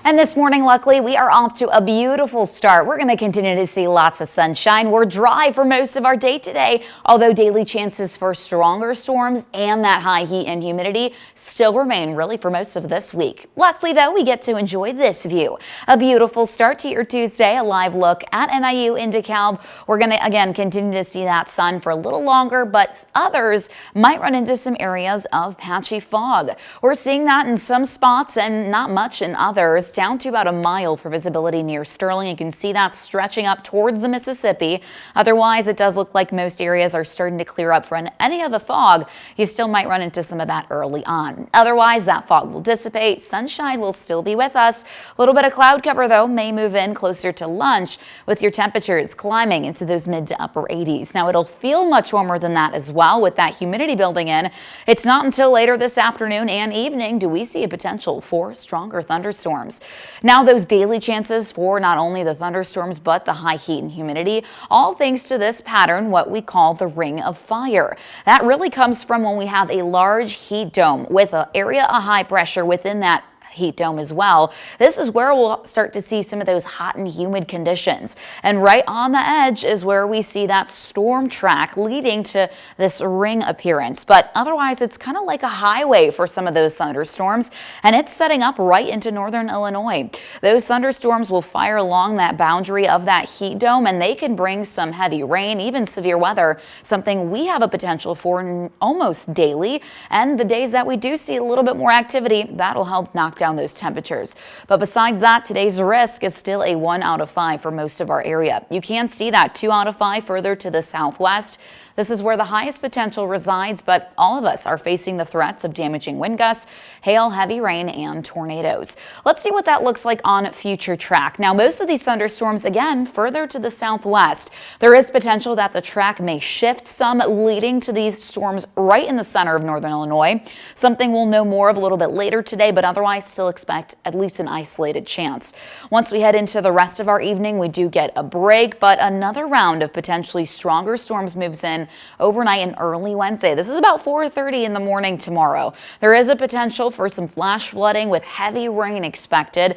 And this morning, luckily, we are off to a beautiful start. We're going to continue to see lots of sunshine. We're dry for most of our day today, although daily chances for stronger storms and that high heat and humidity still remain really for most of this week. Luckily, though, we get to enjoy this view. A beautiful start to your Tuesday, a live look at NIU in DeKalb. We're going to, again, continue to see that sun for a little longer, but others might run into some areas of patchy fog. We're seeing that in some spots and not much in others. Down to about a mile for visibility near Sterling. You can see that stretching up towards the Mississippi. Otherwise, it does look like most areas are starting to clear up. For any of the fog, you still might run into some of that early on. Otherwise, that fog will dissipate. Sunshine will still be with us. A little bit of cloud cover, though, may move in closer to lunch with your temperatures climbing into those mid to upper 80s. Now, it'll feel much warmer than that as well with that humidity building in. It's not until later this afternoon and evening do we see a potential for stronger thunderstorms. Now, those daily chances for not only the thunderstorms, but the high heat and humidity, all thanks to this pattern, what we call the ring of fire. That really comes from when we have a large heat dome with an area of high pressure within that heat dome as well. This is where we'll start to see some of those hot and humid conditions. And right on the edge is where we see that storm track leading to this ring appearance. But otherwise, it's kind of like a highway for some of those thunderstorms, and it's setting up right into northern Illinois. Those thunderstorms will fire along that boundary of that heat dome, and they can bring some heavy rain, even severe weather, something we have a potential for almost daily. And the days that we do see a little bit more activity, that'll help knock down those temperatures. But besides that, today's risk is still a 1 out of 5 for most of our area. You can see that 2 out of 5 further to the southwest. This is where the highest potential resides, but all of us are facing the threats of damaging wind gusts, hail, heavy rain, and tornadoes. Let's see what that looks like on future track. Now, most of these thunderstorms, again, further to the southwest. There is potential that the track may shift some, leading to these storms right in the center of northern Illinois. Something we'll know more of a little bit later today, but otherwise still expect at least an isolated chance. Once we head into the rest of our evening, we do get a break, but another round of potentially stronger storms moves in overnight and early Wednesday. This is about 4:30 in the morning tomorrow. There is a potential for some flash flooding with heavy rain expected.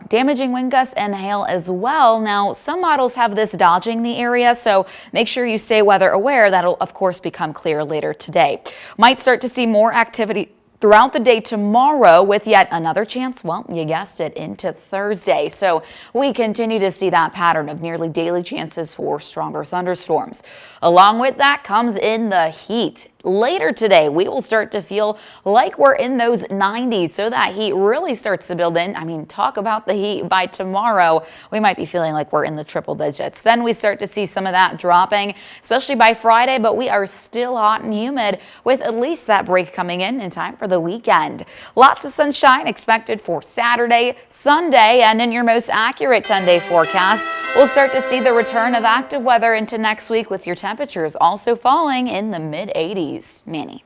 Damaging wind gusts and hail as well. Now, some models have this dodging the area, so make sure you stay weather aware. That'll, of course, become clear later today. Might start to see more activity throughout the day tomorrow with yet another chance, well, you guessed it, into Thursday. So we continue to see that pattern of nearly daily chances for stronger thunderstorms. Along with that comes in the heat. Later today, we will start to feel like we're in those 90s, so that heat really starts to build in. I mean, talk about the heat. By tomorrow, we might be feeling like we're in the triple digits. Then we start to see some of that dropping, especially by Friday, but we are still hot and humid with at least that break coming in time for the weekend. Lots of sunshine expected for Saturday, Sunday, and in your most accurate 10-day forecast, we'll start to see the return of active weather into next week with your temperatures also falling in the mid-80s. Manny.